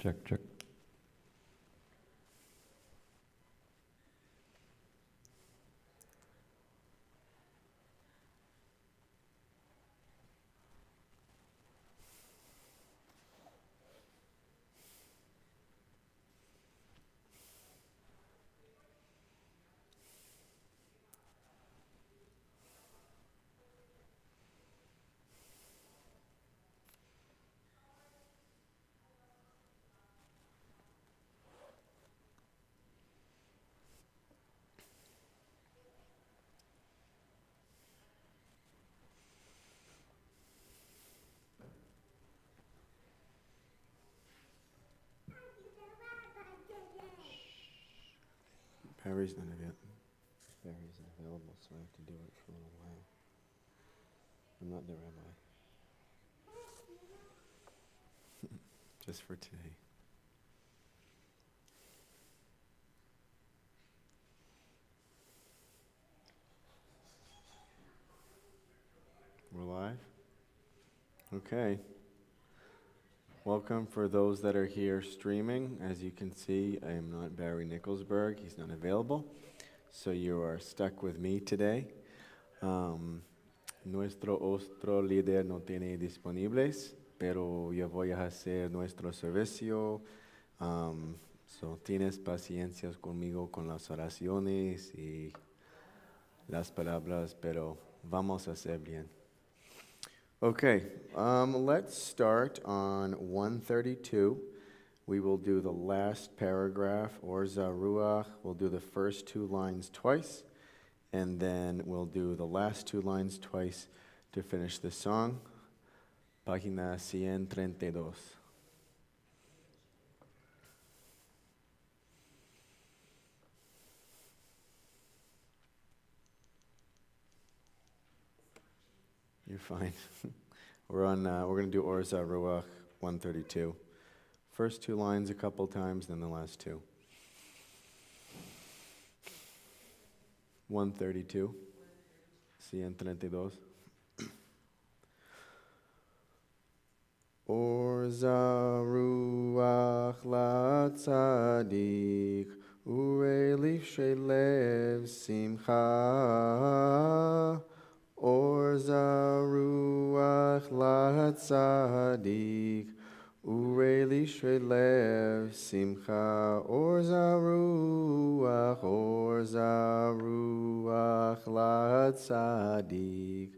Check, check. Barry's not available, so I have to do it for a little while. I'm not the rabbi. Just for today. We're live? Okay. Welcome for those that are here streaming. As you can see, I am not Barry Nicholsberg. He's not available. So you are stuck with me today. Nuestro otro líder no tiene disponibles, pero yo voy a hacer nuestro servicio. So tienes paciencia conmigo con las oraciones y las palabras, pero vamos a hacer bien. Okay, let's start on 132. We will do the last paragraph, Orza Ruach. We'll do the first two lines twice, and then we'll do the last two lines twice to finish the song. Página 132. You're fine. We're going to do Orza Ruach 132. First two lines a couple times, then the last two. 132. 132. Orza Ruach LaTzadik Ureilif Shelev Simcha Orza Ruach LaTzadik Ureilif Shelev Simcha Orza Ruach LaTzadik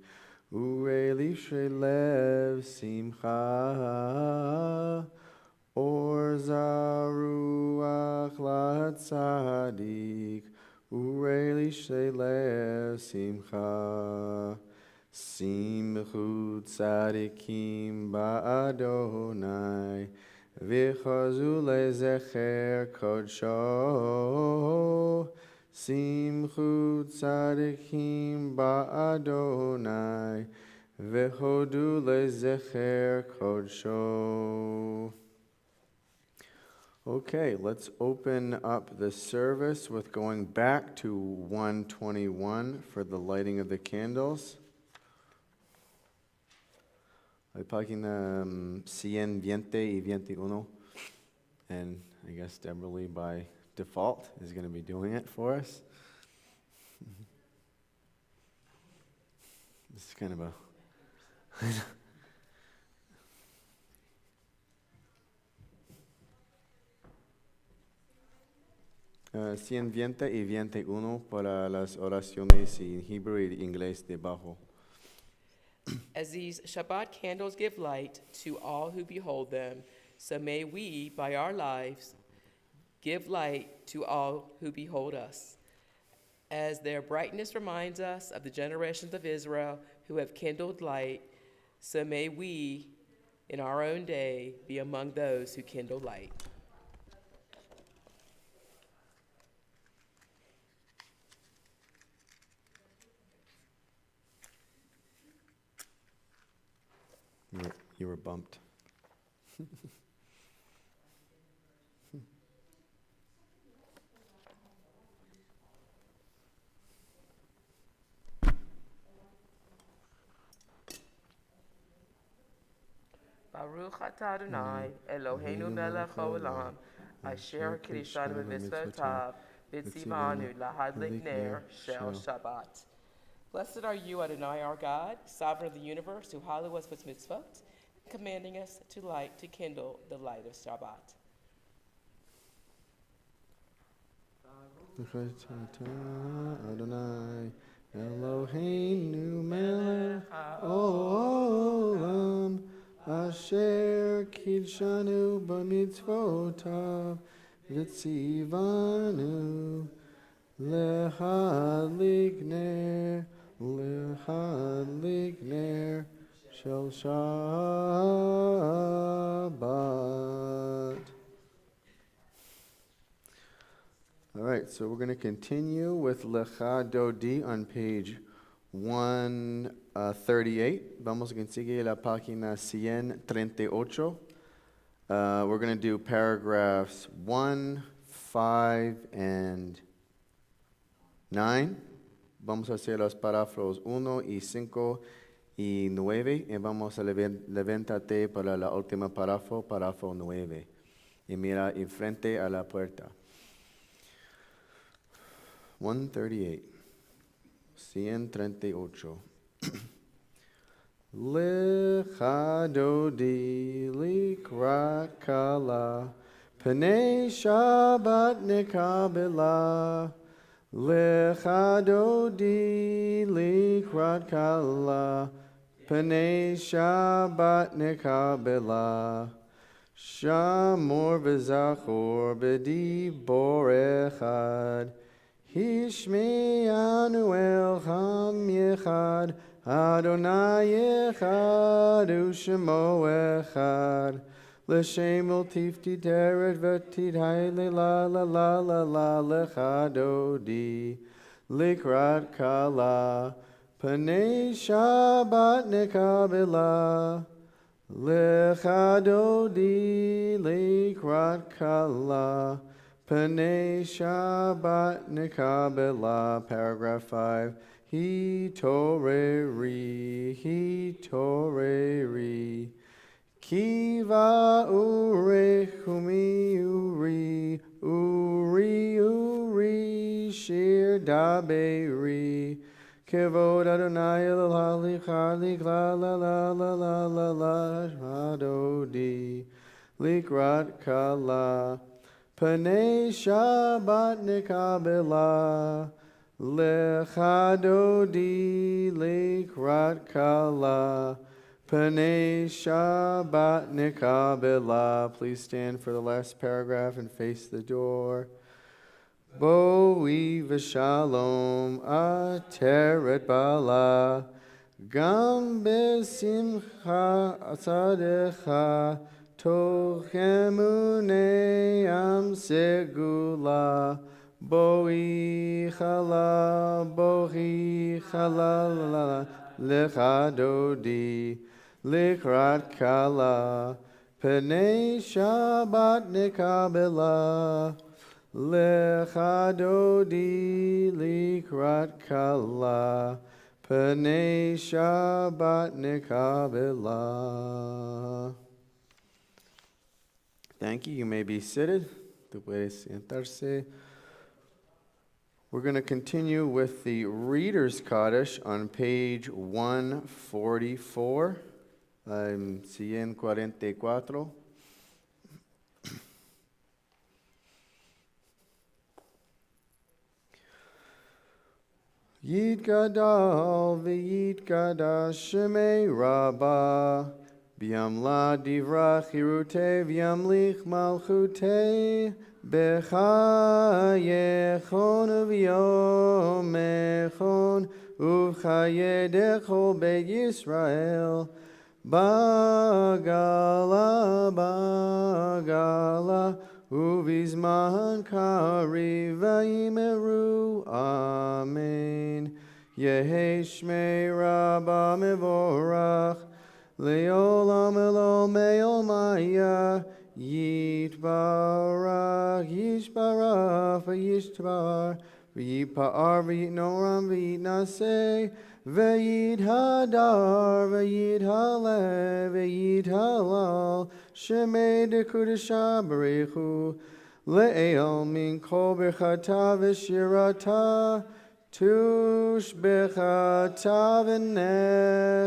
Ureli Shelev Simcha Orza Ruach LaTzadik Ureli Shelev Simcha Simchu Tzadikim Ba'adonai V'chazu lezecher kodsho Simchu tzadikim ba'adonai V'hodu lezecher kodsho. Okay, let's open up the service with going back to 121 for the lighting of the candles. Página 120 y 21. And I guess Deborah Lee by default is going to be doing it for us. This is kind of a 120 y 21 para las oraciones en Hebrew y inglés debajo. As these Shabbat candles give light to all who behold them, so may we, by our lives, give light to all who behold us. As their brightness reminds us of the generations of Israel who have kindled light, so may we, in our own day, be among those who kindle light. You were bumped. Baruch atah Adonai, Eloheinu melech haolam, asher kiddushanu b'mitzvotav, v'tzivanu lahadlik ner shel Shabbat. Blessed are you, Adonai, our God, sovereign of the universe, who hallow us with mitzvot, commanding us to kindle the light of Shabbat. Adonai, Eloheinu melech haolam, asher kiddushanu b'mitzvotav, v'tzivanu lehadlik ner shel Shabbat. All right, so we're going to continue with Lecha Dodi on page 138. Vamos a conseguir la página 138. We're going to do paragraphs 1, 5, and 9. Vamos a hacer los párrafos 1 y 5 y 9. Y vamos a levantarte para la última párrafo 9. Y mira enfrente a la puerta. 138. 138. Lecha dodi likrat kala, Pnei Shabbat nekabela. Lecha dodi likrat kala, Pnei Shabbat nekabela. Shamor v'zachor b'dibor echad, Hishme'anu el Ham Yechad, Adonai Yechad, U'Shemo Echad. L'shem ul tifti teret v'tidhai la la la la la lecha dodi, likrat kala, Pnei Shabbat nekabela. Lecha dodi, likrat kala, Pnei Shabbat nekabela. Paragraph 5. Hi toreri, kiva uri humi uri, shir daberi, kevod Adonai el halik la la la la la la la hadodi, likrat kala, Pnei Shabbat nekabela. Lecha dodi likrat kala, Pnei Shabbat nekabela. Please stand for the last paragraph and face the door. Boi v'shalom ateret bala, gam besimcha atzadecha, toch emunei am segula. Boi chala lecha dodi, likrat kala, Pnei Shabbat nekabela. Lecha dodi, likrat kala, Pnei Shabbat nekabela. Thank you. You may be seated. Tú puedes sentarse. We're going to continue with the Reader's Kaddish on page 144. 144. Yitgadal v'yitgadash shemei Rabbah, B'yamla divra chirute v'yamlich malchute, B'chayechon uv'yomechon, uv'chayedecho beit Yisrael, Bagala, uv'izman kari v'yimeru, Amen. Yehi shmei Rabbah mevorach, Leolam elol me'ol maya, Yitbarach, Yishbarach, V'yishbar, V'yipa'ar, V'yitnoram, V'yitnaseh, V'yidhadar, v'yidhaleh, v'yidhalal, Shemei dekudesha barechu, le'el min kol bechata v'shirata, tush bechata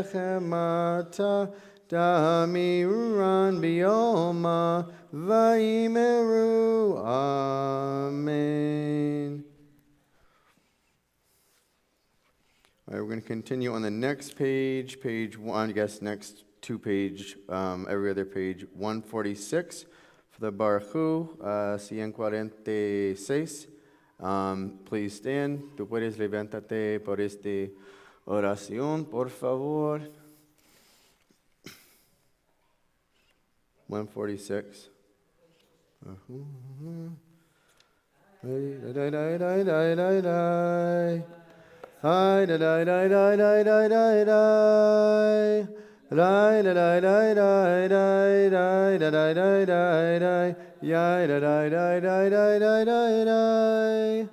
v'nechemata, damiran biyoma, v'imeru, amen. All right, we're going to continue on the next page, page one, I guess next two page, every other page, 146 for the Baruch Hu, 146. Please stand. Tú puedes levantarte por esta oración, por favor. 146. Hi da da da da da da da da. Da da da da da da da da da da da. Ya da da da da da da da da.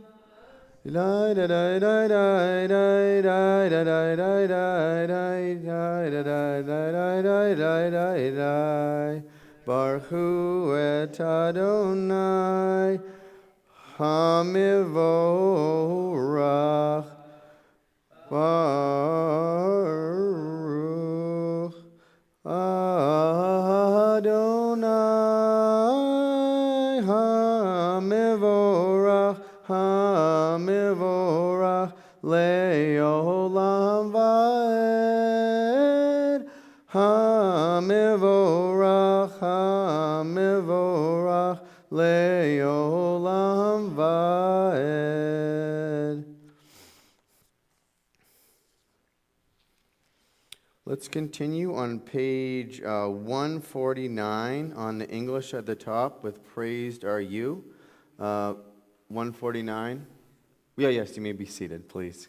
Da da da da da da da da da da da da da da da da. Baruch Hu et Adonai Hamivorach. Baruch Adonai Hamivorach, Hamivorach Le'olam Va'ed, Hamivorach, Hamivorach Le'olam Va'ed. Let's continue on page 149 on the English at the top with Praised Are You. 149. Yeah, yes, you may be seated, please.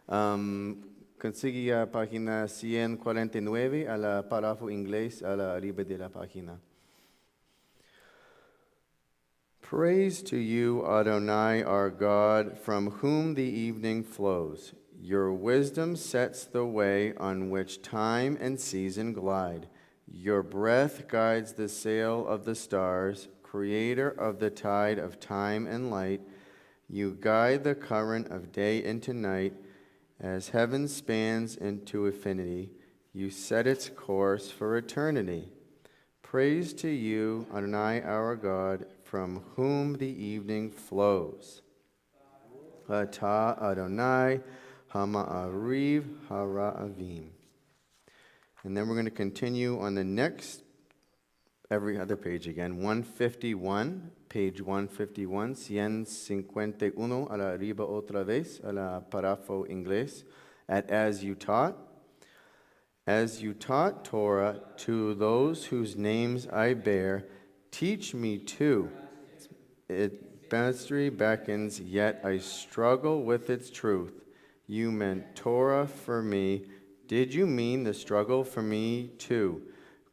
Consigue la página 149 a la párrafo inglés a la arriba de la página. Praise to you, Adonai, our God, from whom the evening flows. Your wisdom sets the way on which time and season glide. Your breath guides the sail of the stars, creator of the tide of time and light. You guide the current of day into night. As heaven spans into infinity, you set its course for eternity. Praise to you, Adonai, our God, from whom the evening flows. Ata Adonai, Hama'ariv Hara'avim. And then we're going to continue on the next, every other page again, 151, page 151, 151, a la arriba otra vez, a la párrafo inglés, at As You Taught. As you taught Torah to those whose names I bear, teach me too. Mastery beckons, yet I struggle with its truth. You meant Torah for me. Did you mean the struggle for me too?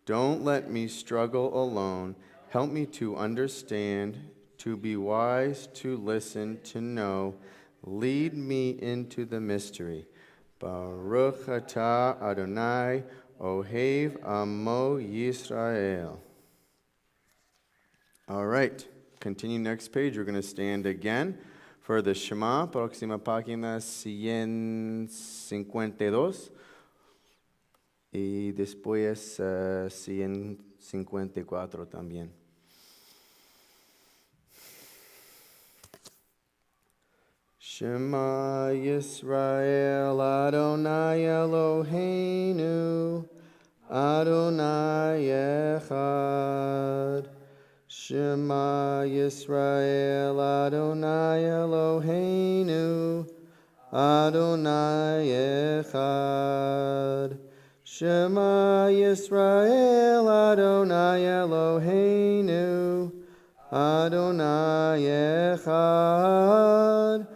Don't let me struggle alone. Help me to understand, to be wise, to listen, to know. Lead me into the mystery. Baruch atah Adonai, Ohev Amo Yisrael. All right, continue next page. We're going to stand again for the Shema, próxima página 152. Y después 154 también. Shema Yisrael Adonai Eloheinu Adonai Echad. Shema Yisrael Adonai Eloheinu Adonai Echad. Shema Yisrael Adonai Eloheinu Adonai Echad.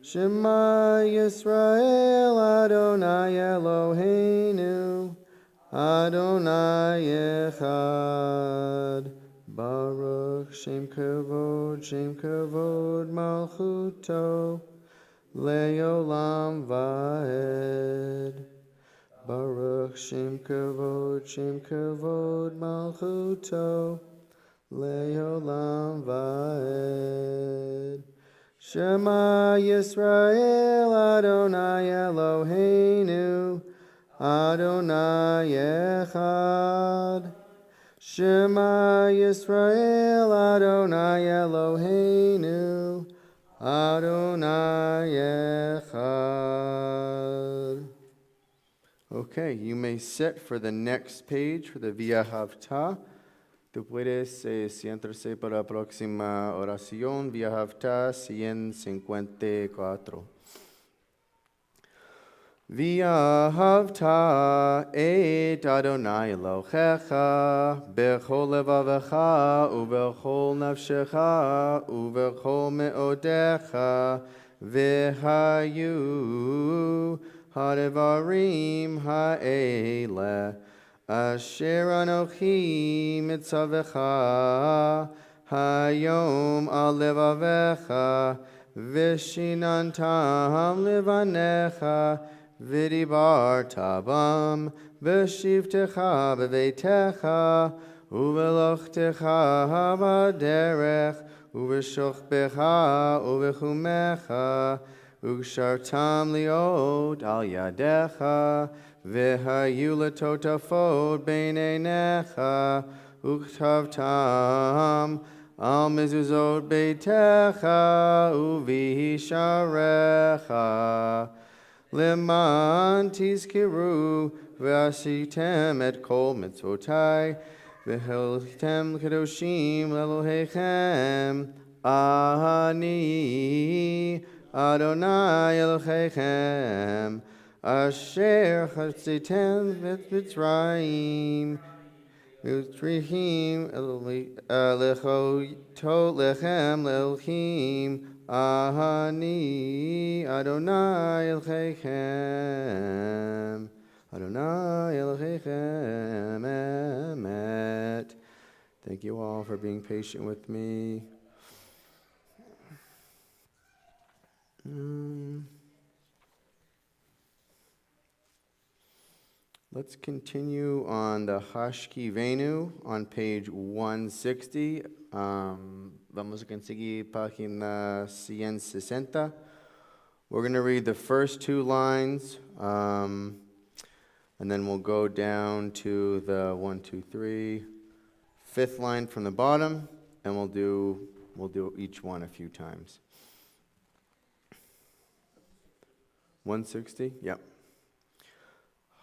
Shema Yisrael Adonai Eloheinu Adonai Echad. Baruch Shem Kavod Malchuto Le'olam va'ed. Baruch Shem Kavod Malchuto, Le'olam va'ed. Shema Yisrael Adonai Eloheinu, Adonai Echad. Shema Yisrael Adonai Eloheinu, Adonai Echad. Okay, you may sit for the next page for the Via Havta. Tú puedes siéntarse para la próxima oración, Via Havta 154. Via Havta et Adonai Elohecha bechol levavecha ubechol nafshecha ubechol meodecha v'hayu Hadevarim ha'ele asher anochi mitzavecha hayom al levavecha v'shinantam levanecha v'dibarta bam v'shivtecha b'veitecha uvelochtecha b'derech uv'shochbecha uv'chumecha Ukshartam liot al yadecha, v'hayu letotafot beinenecha, uktavtam al mezuzot beitecha, uvihisharecha. Leman tizkiru, v'asitem et kol mitzvotai, v'heltem kedoshim lelohechem, ani Adonai Elohechem, Asher Chatzitem Mitzrayim, Mitzrayim Lechotot Lechem Lelohim, Ahani Adonai Elohechem, Adonai Elohechem, Emet. Thank you all for being patient with me. Let's continue on the Hashki Venu on page 160. Vamos a conseguir página 160. We're going to read the first two lines, and then we'll go down to the 1, 2, 3, fifth line from the bottom, and we'll do each one a few times. 160? Yep.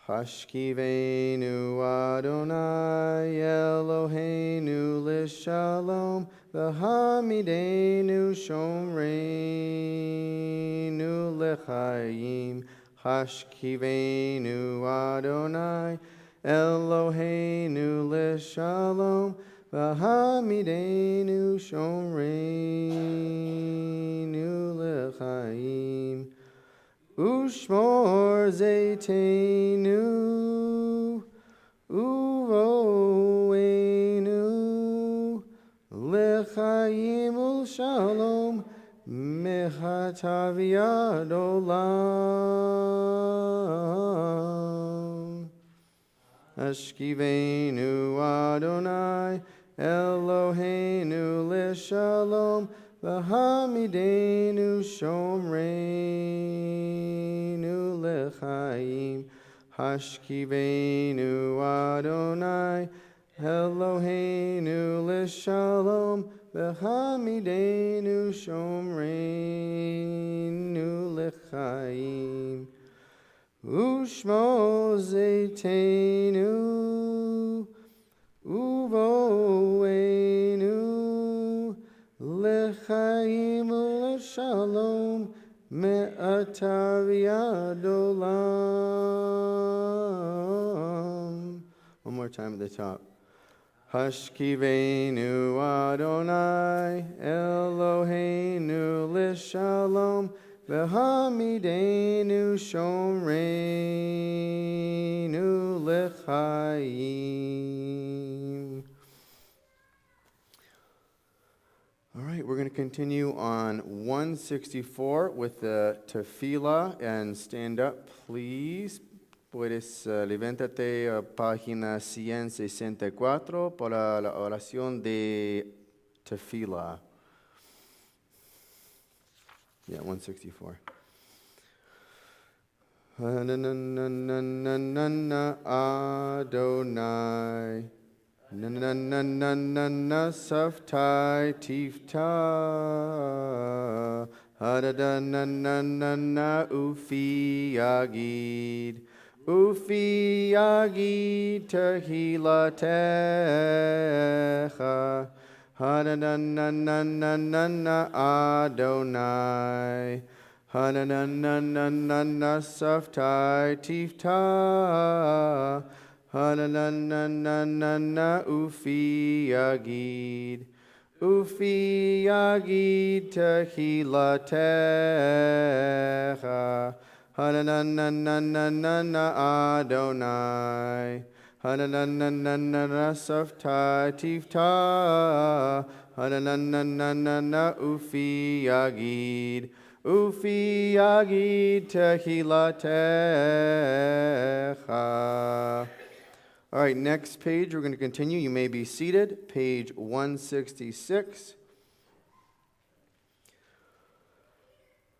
Hashkivenu Adonai Eloheinu Lishalom V'hamidenu Shomreinu L'chaim Hashkivenu Adonai Eloheinu Lishalom V'hamidenu Shomreinu L'chaim Ushmor Zeitenu Uvoenu L'chaim U'shalom Mechataviad Olam Ashkivenu Adonai Eloheinu L'shalom V'hamidenu Shomreinu L'chaim Hashkivenu Adonai Eloheinu L'shalom V'hamidenu Shomreinu L'chaim Ushmo Zeitenu Uvoenu L'chaim U'shalom Me'ataviad Olam. One more time at the top. Hashkivenu Adonai Eloheinu L'shalom V'hamidenu Shomreinu L'chaim. All right, we're going to continue on 164 with the tefillah, and stand up, please. Puedes levántate a página 164 para la oración de tefillah. Yeah, 164. Na Adonai. Na saftai tifta. Na ufi yagid. Ufi yagid tehilatecha. Na Adonai. Na saftai tifta. Na ufi yagid. Ufi yagid tehilatecha. Na Adonai. Na saftai tifta. Na ufi yagid. Ufi yagid tehilatecha. All right, next page, we're going to continue. You may be seated. Page 166.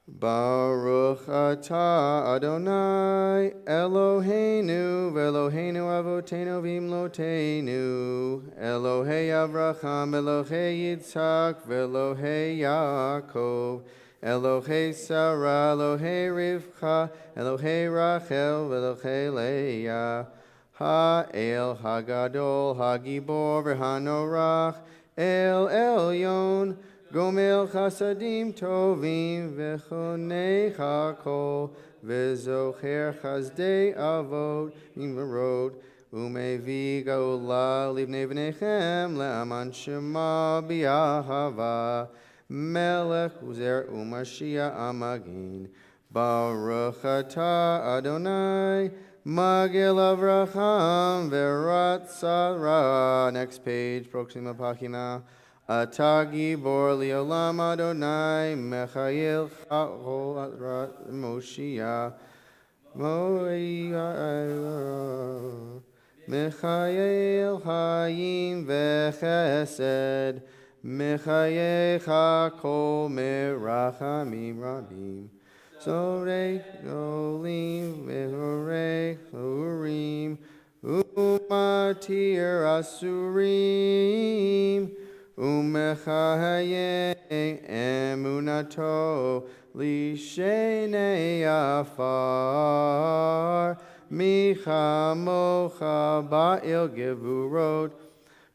Baruch atah Adonai Eloheinu v'Eloheinu avotenu v'imloteinu Elohei Avraham Elohei Yitzhak v'Elohei Yaakov Elohei Sarah Elohei Rivka Elohei Rachel v'Elohei Leah Ha'el Hagadol Hagibor v'Hanorach El Elyon Gomel Chasadim Tovim V'chonei Hakol V'zocher Chazdei Avot V'merod Umevi Gaola Livnei V'nechem Le'aman Shema B'Yahava Melech Uzer U'Mashiach Amagin Baruch atah Adonai Magil Avraham Verat Sarah. Next page, próxima página. Atagi bor liolam Adonai Mechayil Chachol Atrat Moshiach Mechayil Hayim Vechesed Mechayil Chakol Merachamim Rabim Sorei Golim Vehorei Urim Umatir Asurim Umechaye emunato lishenei afar micha mocha ba'il gevurot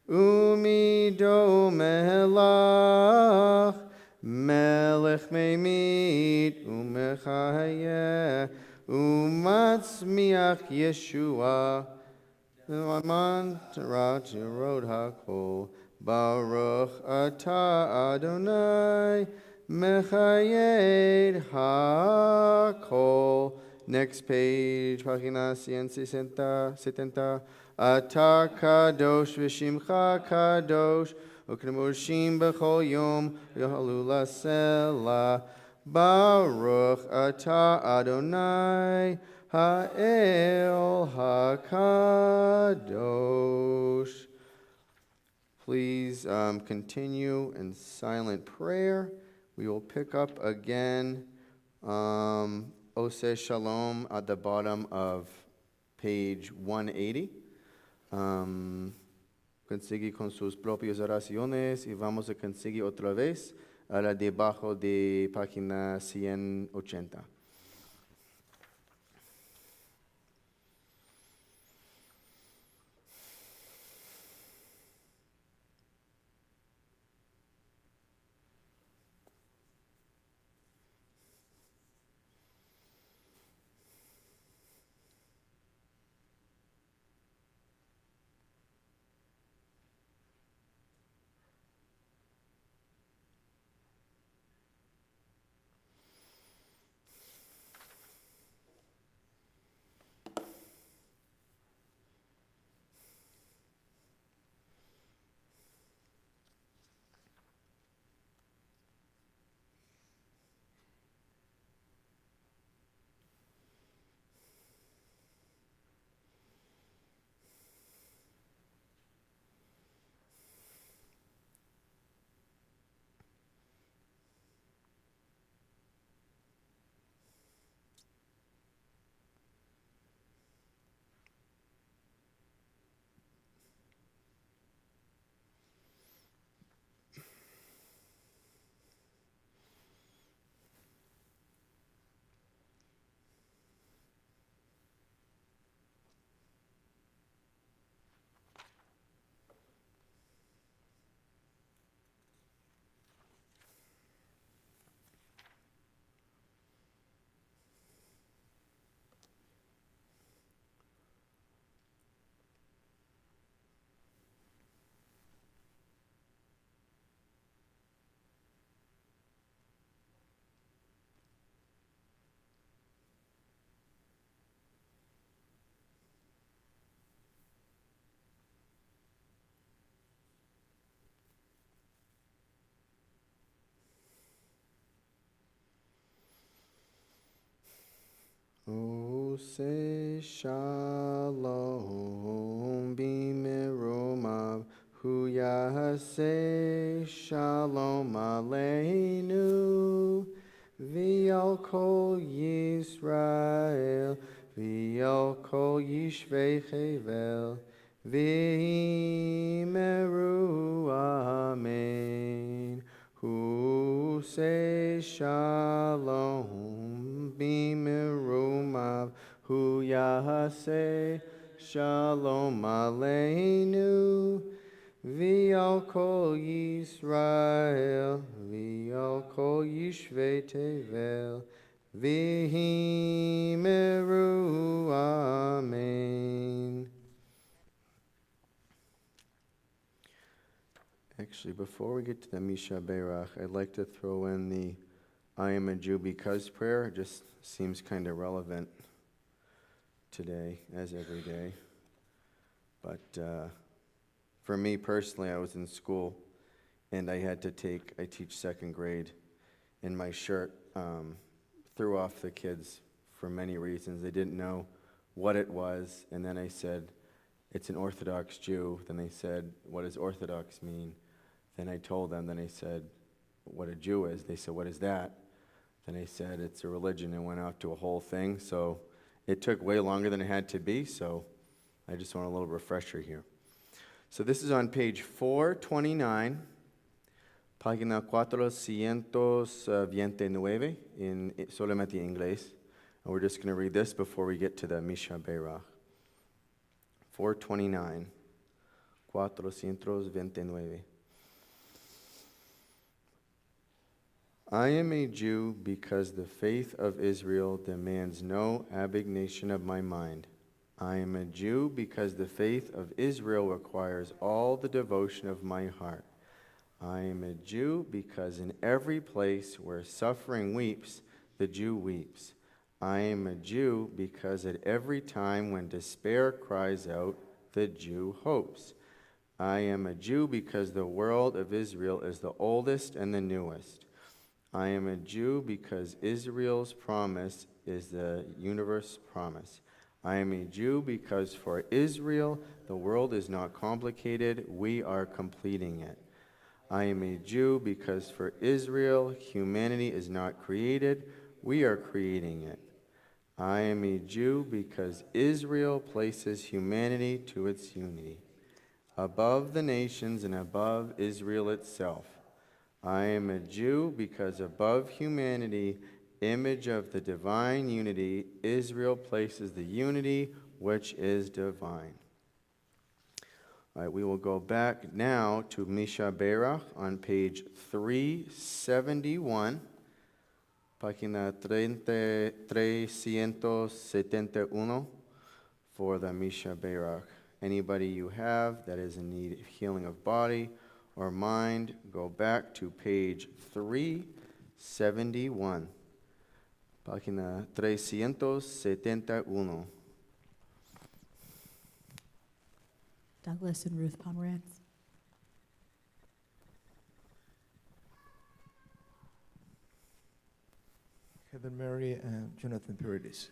umido melach melech meimit umechaye umatzmiach Yeshua aman tarat yerod hakol Baruch atah Adonai Mechayed HaKol. Next page, página 170. Atah Kadosh V'Shimcha Kadosh Uknemushim B'chol Yom Yohalu Lasela. Baruch atah Adonai Ha'el HaKadosh. Please continue in silent prayer. We will pick up again Ose Shalom at the bottom of page 180. Consigue con sus propias oraciones y vamos a conseguir otra vez a la debajo de página 180. Ose shalom bimirumav hu yaseh shalom aleinu v'al kol Yisrael v'al kol yishvei chevel v'himeru amen. Hu say shalom bimirumav hu yaseh shalom aleinu v'al kol Yisrael v'al kol yishvei tevel v'himeru amen. Actually, before we get to the Misha Berach, I'd like to throw in the I am a Jew because prayer. It just seems kind of relevant today, as every day. But for me personally, I was in school, and I teach second grade, and my shirt threw off the kids for many reasons. They didn't know what it was, and then I said, it's an Orthodox Jew. Then they said, what does Orthodox mean? Then I told them, then I said, what a Jew is. They said, what is that? Then I said, it's a religion, and went off to a whole thing. So it took way longer than it had to be, so I just want a little refresher here. So this is on page 429, página 429, in solamente inglés. And we're just going to read this before we get to the Misha Berach. 429, 429. I am a Jew because the faith of Israel demands no abnegation of my mind. I am a Jew because the faith of Israel requires all the devotion of my heart. I am a Jew because in every place where suffering weeps, the Jew weeps. I am a Jew because at every time when despair cries out, the Jew hopes. I am a Jew because the world of Israel is the oldest and the newest. I am a Jew because Israel's promise is the universe promise. I am a Jew because for Israel, the world is not complicated, we are completing it. I am a Jew because for Israel, humanity is not created, we are creating it. I am a Jew because Israel places humanity to its unity, above the nations and above Israel itself. I am a Jew because above humanity, image of the divine unity, Israel places the unity which is divine. All right, we will go back now to Misha Berach on page 371, página 371 for the Misha Berach. Anybody you have that is in need of healing of body or mind, go back to page 371. Página 371. Douglas and Ruth Pomerantz. Heather Mary and Jonathan Paredes.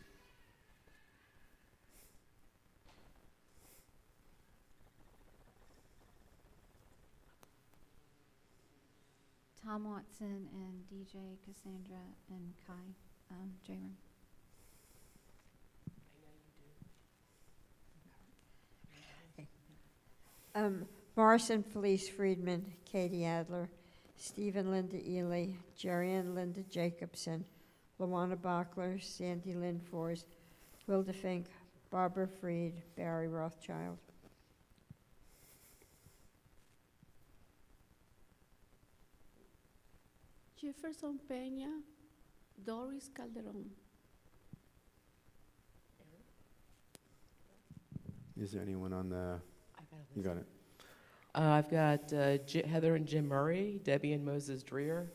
Tom Watson and DJ Cassandra and Kai Jamer. Morris and Felice Friedman, Katie Adler, Stephen Linda Ely, Jerry and Linda Jacobson, Luana Bachler, Sandy Lynn Force, Wilda Fink, Barbara Freed, Barry Rothschild. Jefferson Peña, Doris Calderon. Is there anyone on the... You got it. I've got Heather and Jim Murray, Debbie and Moses Dreer,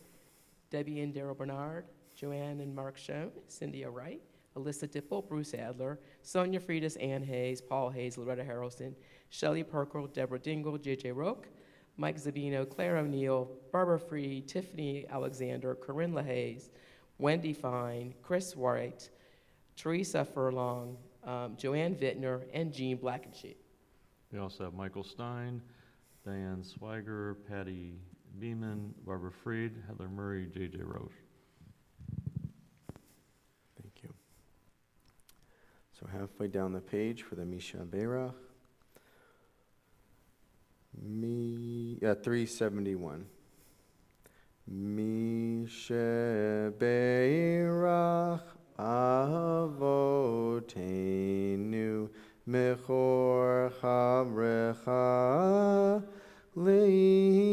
Debbie and Daryl Bernard, Joanne and Mark Schoen, Cindy Wright, Alyssa Dipple, Bruce Adler, Sonia Freitas, Ann Hayes, Paul Hayes, Loretta Harrelson, Shelley Perkle, Deborah Dingle, J.J. Roque, Mike Zabino, Claire O'Neill, Barbara Freed, Tiffany Alexander, Corinne LaHaze, Wendy Fine, Chris White, Teresa Furlong, Joanne Vittner, and Jean Blankenship. We also have Michael Stein, Diane Swiger, Patty Beeman, Barbara Freed, Heather Murray, J.J. Roche. Thank you. So halfway down the page for the Misha Beira. 371. Misha Beirach Avotenu Mechor Chavrecha Leimotenu.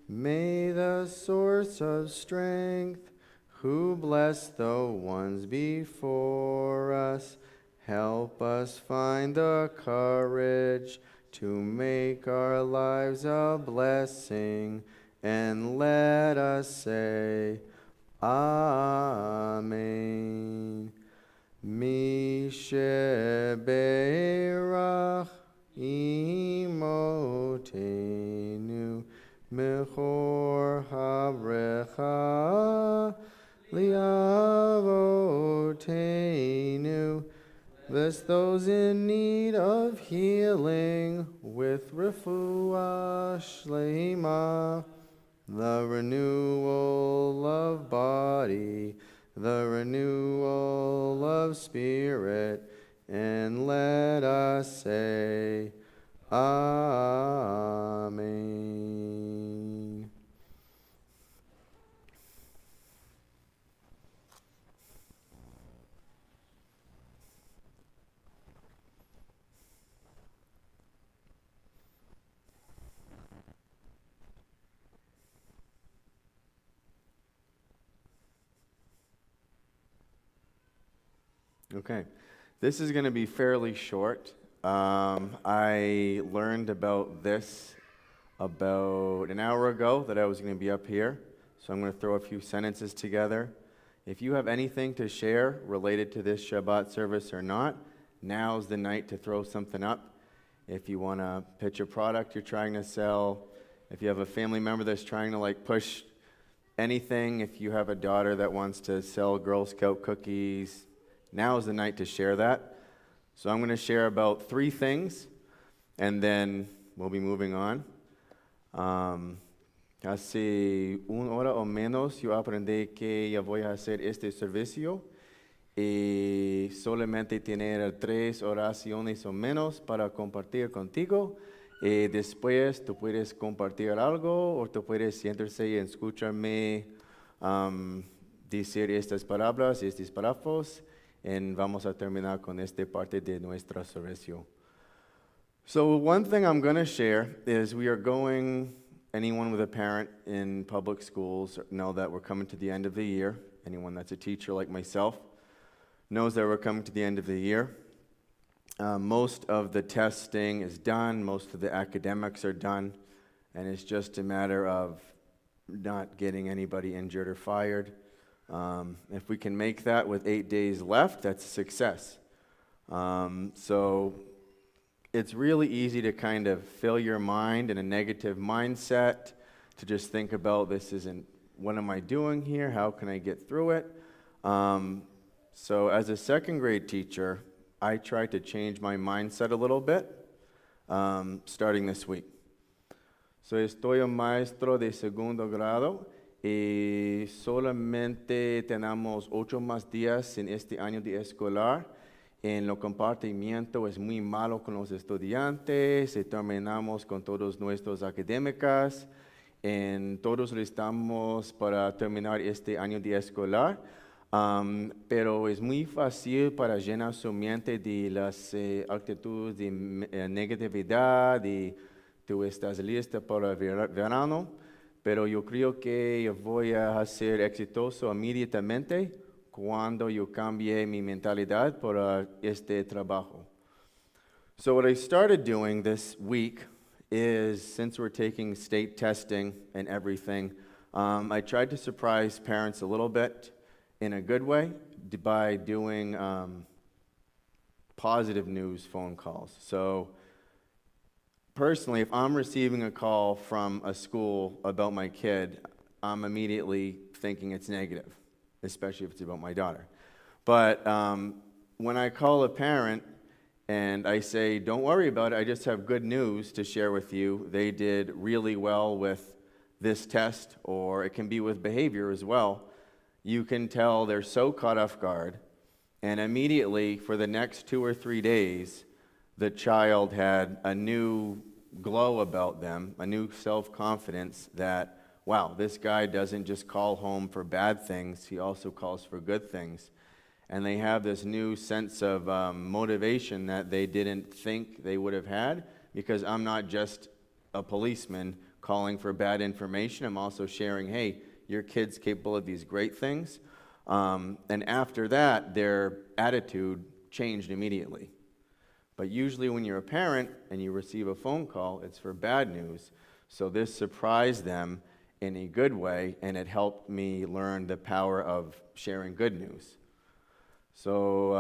May the source of strength, who bless the ones before us, help us find the courage to make our lives a blessing, and let us say, Amen. Misheberach imotenu mechor havrecha liavotenu. Bless those in need of healing with refuah shleima, the renewal of body, the renewal of spirit, and let us say, Amen. Okay, this is going to be fairly short. I learned about this about an hour ago that I was going to be up here, so I'm going to throw a few sentences together. If you have anything to share related to this Shabbat service or not, now's the night to throw something up. If you want to pitch a product you're trying to sell, if you have a family member that's trying to push anything, if you have a daughter that wants to sell Girl Scout cookies, now is the night to share that. So I'm going to share about 3 things, and then we'll be moving on. Hace 1 hora o menos yo aprendí que ya voy a hacer este servicio y solamente tener 3 oraciones o menos para compartir contigo. Y después tú puedes compartir algo o tú puedes sentarse y escucharme decir estas palabras, estos párrafos. And vamos a terminar con esta parte de nuestro servicio. So one thing I'm going to share is we are going, anyone with a parent in public schools know that we're coming to the end of the year. Anyone that's a teacher like myself knows that we're coming to the end of the year. Most of the testing is done. Most of the academics are done. And it's just a matter of not getting anybody injured or fired. If we can make that with 8 days left, that's a success. So it's really easy to kind of fill your mind in a negative mindset, to just think about this isn't, what am I doing here? How can I get through it? So as a 2nd grade teacher, I tried to change my mindset a little bit, starting this week. So estoy un maestro de 2º grado. Y solamente tenemos 8 más días en este año de escolar. En lo compartimiento es muy malo con los estudiantes. Y terminamos con todos nuestros académicos. En todos estamos para terminar este año de escolar. Pero es muy fácil para llenar su mente de las actitudes de negatividad. Y tú estás lista para el verano. Pero yo creo que yo voy a ser exitoso inmediatamente cuando yo cambie mi mentalidad para este trabajo. So what I started doing this week is, since we're taking state testing and everything, I tried to surprise parents a little bit in a good way by doing positive news phone calls. So personally, if I'm receiving a call from a school about my kid, I'm immediately thinking it's negative. especially if it's about my daughter. But when I call a parent and I say, don't worry about it, I just have good news to share with you. They did really well with this test, or it can be with behavior as well. You can tell they're so caught off guard, and immediately for the next 2 or 3 days, the child had a new glow about them, a new self-confidence that, wow, this guy doesn't just call home for bad things, he also calls for good things. And they have this new sense of motivation that they didn't think they would have had, because I'm not just a policeman calling for bad information, I'm also sharing, hey, your kid's capable of these great things. And after that, their attitude changed immediately. But usually when you're a parent and you receive a phone call, it's for bad news. So this surprised them in a good way, and it helped me learn the power of sharing good news. So,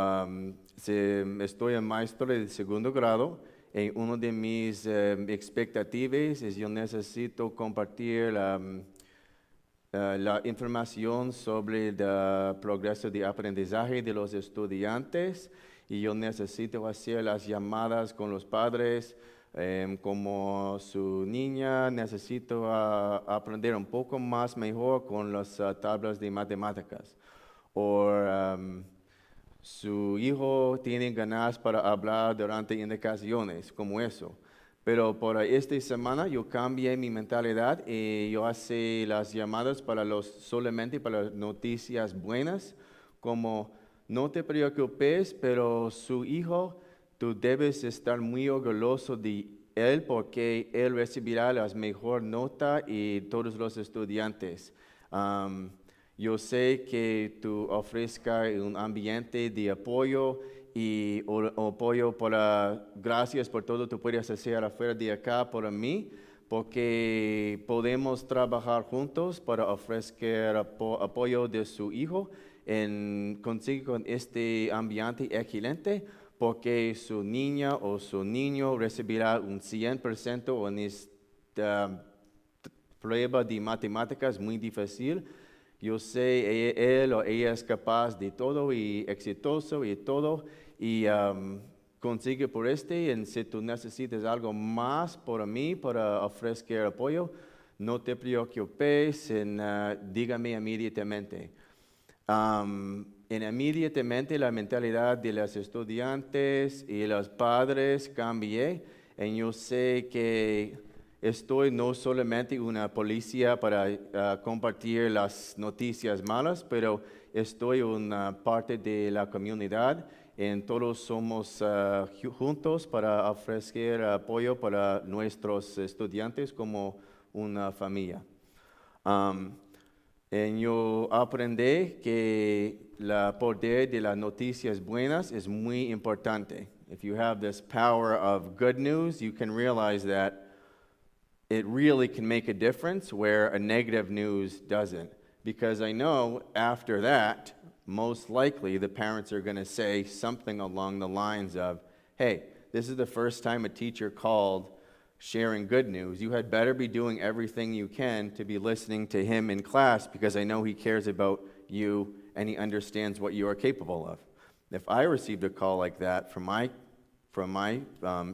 estoy en maestro de segundo grado, y uno de mis expectativas es yo necesito compartir la información sobre el progreso de aprendizaje de los estudiantes, y yo necesito hacer las llamadas con los padres, como su niña necesito aprender un poco más mejor con las tablas de matemáticas, o su hijo tiene ganas para hablar durante indicaciones, como eso. Pero por esta semana yo cambié mi mentalidad y yo hice las llamadas solamente para las noticias buenas, como no te preocupes, pero su hijo, tú debes estar muy orgulloso de él porque él recibirá las mejor nota y todos los estudiantes. Yo sé que tú ofrezcas un ambiente de apoyo y apoyo gracias por todo que tú puedes hacer afuera de acá por mí, porque podemos trabajar juntos para ofrecer apoyo de su hijo en conseguir con este ambiente excelente, porque su niña o su niño recibirá un 100% en esta prueba de matemáticas muy difícil. Yo sé, él o ella es capaz de todo y exitoso y todo, y consigue por y si tú necesitas algo más por mí para ofrecer apoyo, no te preocupes, dígame inmediatamente. Inmediatamente la mentalidad de los estudiantes y los padres cambió, y yo sé que estoy no solamente una policía para compartir las noticias malas, pero estoy una parte de la comunidad, y todos somos juntos para ofrecer apoyo para nuestros estudiantes como una familia. Y yo aprendí que el poder de las noticias buenas es muy importante. If you have this power of good news, you can realize that it really can make a difference where a negative news doesn't. Because I know after that, most likely the parents are going to say something along the lines of, hey, this is the first time a teacher called sharing good news. You had better be doing everything you can to be listening to him in class, because I know he cares about you and he understands what you are capable of. If I received a call like that from my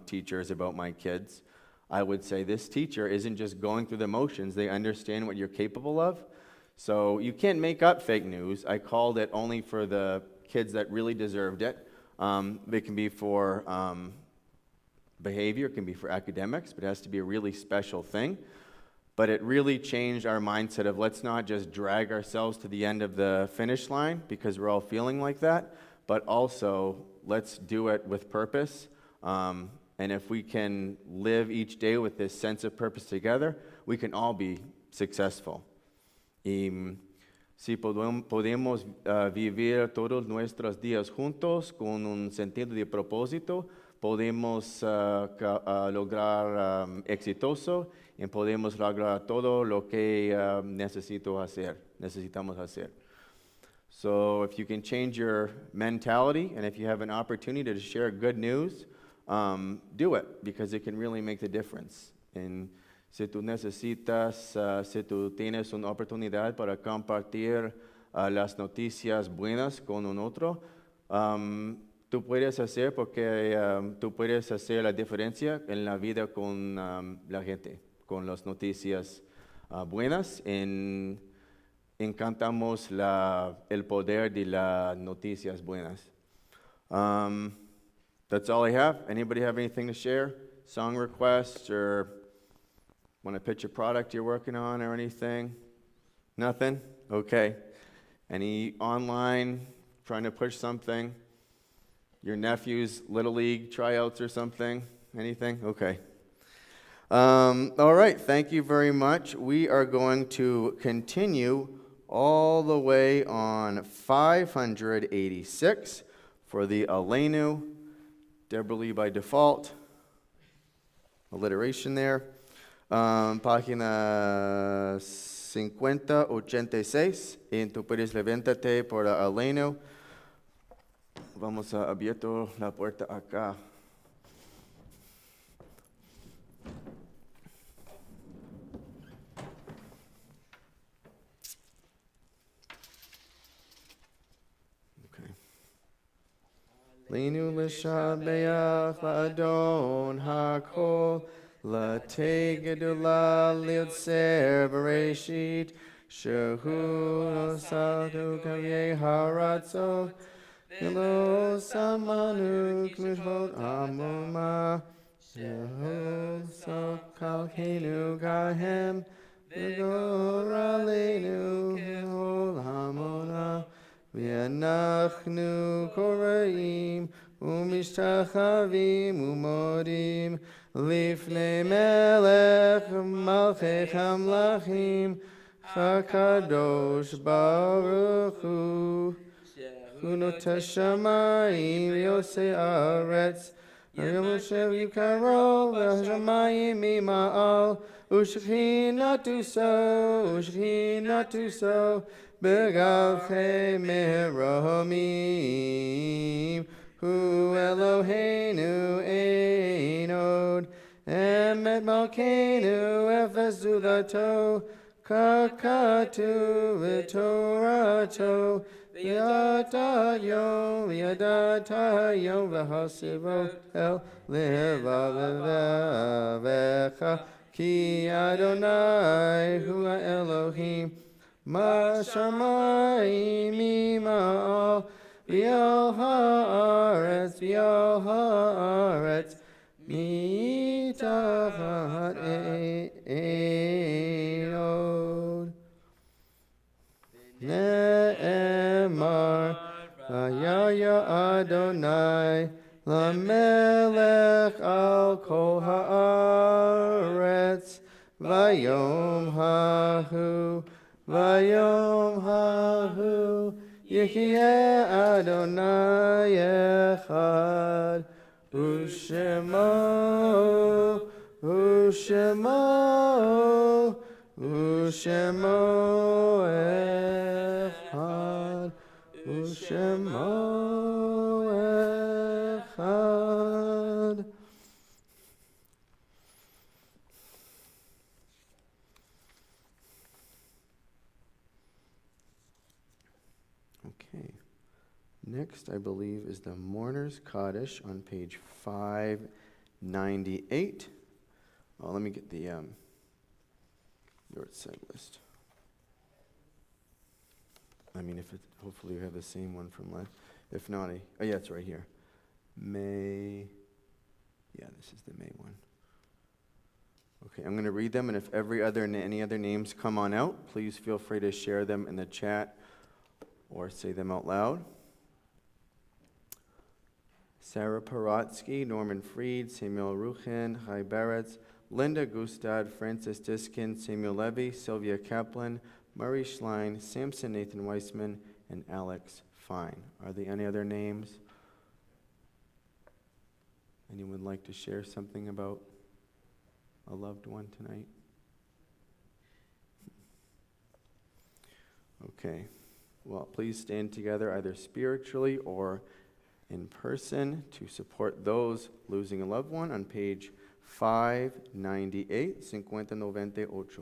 teachers about my kids, I would say this teacher isn't just going through the motions, they understand what you're capable of. So you can't make up fake news. I called it only for the kids that really deserved it. It can be for behavior, it can be for academics, but it has to be a really special thing. But it really changed our mindset of let's not just drag ourselves to the end of the finish line because we're all feeling like that, but also let's do it with purpose. And if we can live each day with this sense of purpose together, we can all be successful. Y si podemos vivir todos nuestros días juntos con un sentido de propósito, podemos lograr exitoso y podemos lograr todo lo que necesitamos hacer. So if you can change your mentality, and if you have an opportunity to share good news, do it, because it can really make the difference. And si tú necesitas, si tú tienes una oportunidad para compartir las noticias buenas con un otro. Tú puedes hacer porque tú puedes hacer la diferencia en la vida con la gente, con las noticias buenas. Encantamos el poder de las noticias buenas. That's all I have. Anybody have anything to share? Song requests or want to pitch a product you're working on or anything? Nothing? Okay. Any online trying to push something? Your nephew's Little League tryouts or something? Anything? Okay. All right. Thank you very much. We are going to continue all the way on 586 for the Aleinu. Deborah Lee by default. Alliteration there. Página 5086. En tu puedes levántate por la Aleinu. Vamos a abierto la puerta acá. Linu l'shabeach la'adon ha'kol la'tegedula li'otzer bereshit shehu nosatu kavye haratzot v'lo samanu k'mishvot amuma shehu sokalkenu gahem v'gor aleinu v'ol hamona ואנחנו קוראים ומשתחווים ומודים לפני מלך מלכי המלכים הקדוש ברוך הוא נוטה שמיים ויוצא ארץ היום יושב יקרו והשמיים ממעל ושכינתו סו בגבכי מרומים הוא אלוהינו אין עוד אמת מלכנו אפס זולתו ככתוב בתורתו וידעת יום והסיבו אל לבבך כי אדוני הוא האלוהים מהשמיים ממעל ועל הארץ מתחת אין עוד. נאמר והיה אדוני למלך על כל הארץ ויום ההוא יחיה אדוני אחד ושמו אחד אחד. Okay. Next, I believe, is the Mourner's Kaddish on page 598. Oh, let me get the your set list. I mean, if it, hopefully you have the same one from last. If not, oh yeah, it's right here. May. Yeah, this is the May one. Okay, I'm going to read them, and if any other names come on out, please feel free to share them in the chat or say them out loud. Sarah Paratsky, Norman Freed, Samuel Ruchin, Chai Baretz, Linda Gustad, Francis Diskin, Samuel Levy, Sylvia Kaplan, Murray Schlein, Samson Nathan Weissman, and Alex Fine. Are there any other names? Anyone like to share something about a loved one tonight? Okay. Well, please stand together either spiritually or in person to support those losing a loved one on page 598, 598.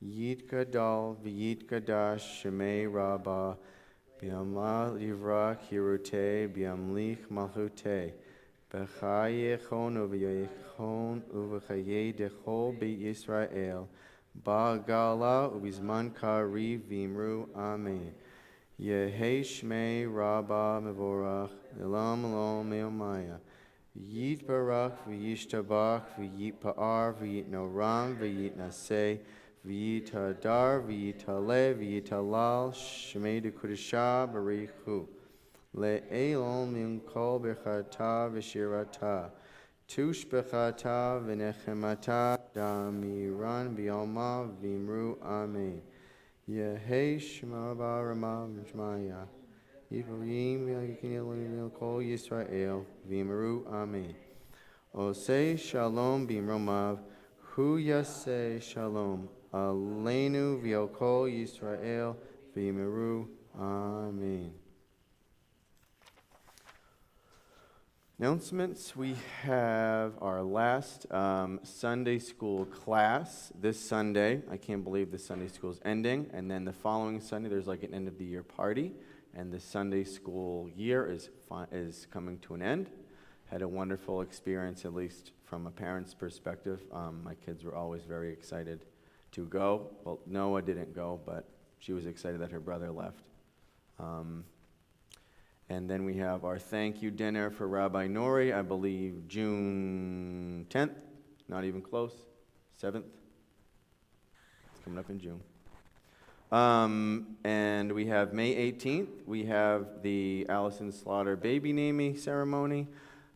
Yitkadal v'yitkadash shemei Rabbah Biamla livrak hirute biamlich malchute b'chayechon uv'yechon uv'chayei dechol b'Yisrael ba'gala ubizman kari v'imru amen. Yehi shmei Rabbah mevorach elam elom me'omaya Yitbarach v'yishtabach v'yitpa'ar v'yitnoram v'yitnaseh v'yitadar v'yitale v'yitalal shmei dekudesha barichu le'elom min kol bechata v'shirata tushbechata v'nechemata damiran b'yoma v'imru amen. Yehi shma b'arama m'shmaya Yivrim v'yakinelim kol Yisrael v'imru amen. Osei shalom b'imromav hu yaseh shalom aleinu v'yokol Yisrael v'imru amen. Announcements. We have our last Sunday school class this Sunday. I can't believe the Sunday school is ending. And then the following Sunday, there's like an end of the year party. And the Sunday school year is coming to an end. Had a wonderful experience, at least from a parent's perspective. My kids were always very excited to go. Well, Noah didn't go, but she was excited that her brother left. And then we have our thank you dinner for Rabbi Nori, I believe June 10th, not even close, 7th. It's coming up in June. And we have May 18th, we have the Allison Slaughter baby naming ceremony.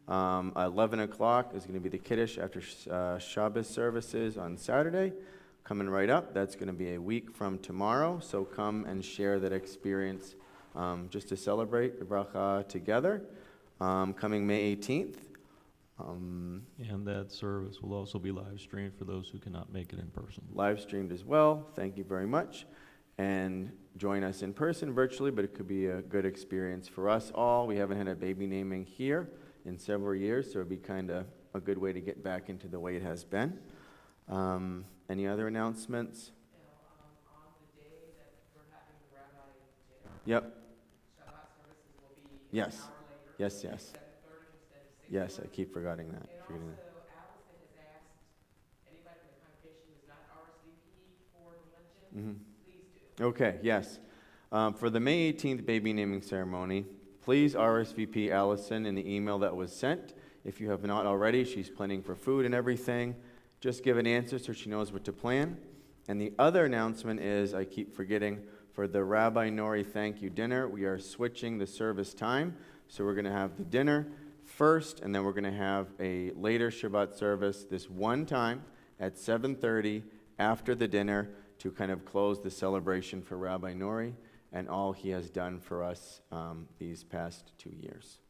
11 o'clock is going to be the Kiddush after Shabbos services on Saturday. Coming right up, that's going to be a week from tomorrow, so come and share that experience just to celebrate the bracha together. Coming May 18th. And that service will also be live streamed for those who cannot make it in person. Live streamed as well. Thank you very much. And join us in person virtually, but it could be a good experience for us all. We haven't had a baby naming here in several years, so it would be kind of a good way to get back into the way it has been. Any other announcements? On the day that we're having the rabbi dinner, Yep. Shabbat services will be Yes. an hour later. Yes, yes. 7:30 instead of 6:30. Yes, I keep forgetting that. And Forgetting that. also, Allison has asked anybody from the congregation who's not RSVP for the luncheon, please do. Okay, yes. For the May 18th baby naming ceremony, please RSVP Allison in the email that was sent. If you have not already, she's planning for food and everything. Just give an answer so she knows what to plan. And the other announcement is, I keep forgetting, for the Rabbi Nori thank you dinner, we are switching the service time. So we're going to have the dinner first, and then we're going to have a later Shabbat service this one time at 7:30 after the dinner to kind of close the celebration for Rabbi Nori and all he has done for us these past 2 years.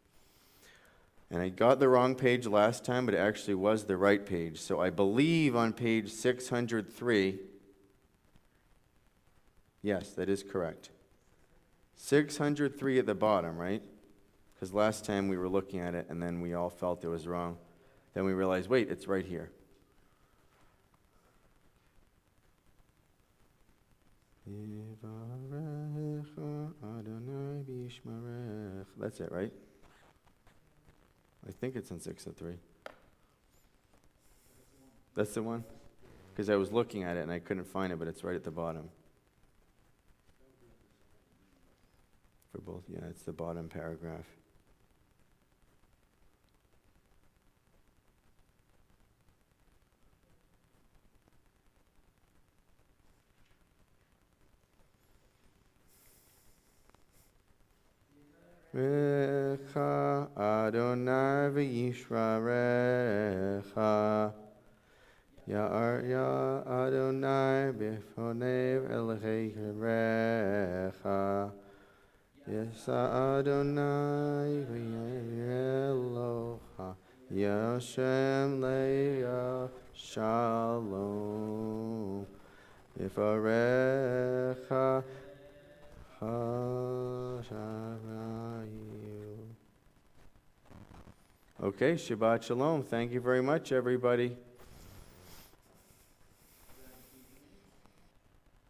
And I got the wrong page last time, but it actually was the right page. So I believe on page 603, yes, that is correct. 603 at the bottom, right? Because last time we were looking at it and then we all felt it was wrong. Then we realized, wait, it's right here. That's it, right? I think it's in 603. That's the one? Because I was looking at it and I couldn't find it, but it's right at the bottom. For both, yeah, it's the bottom paragraph. Recha Adonai v'yishrarecha Ya'ar ya Adonai b'fonev elcherecha Yesa Adonai v'yelocha Yashem leya shalom Ifarecha Okay, Shabbat Shalom. Thank you very much, everybody.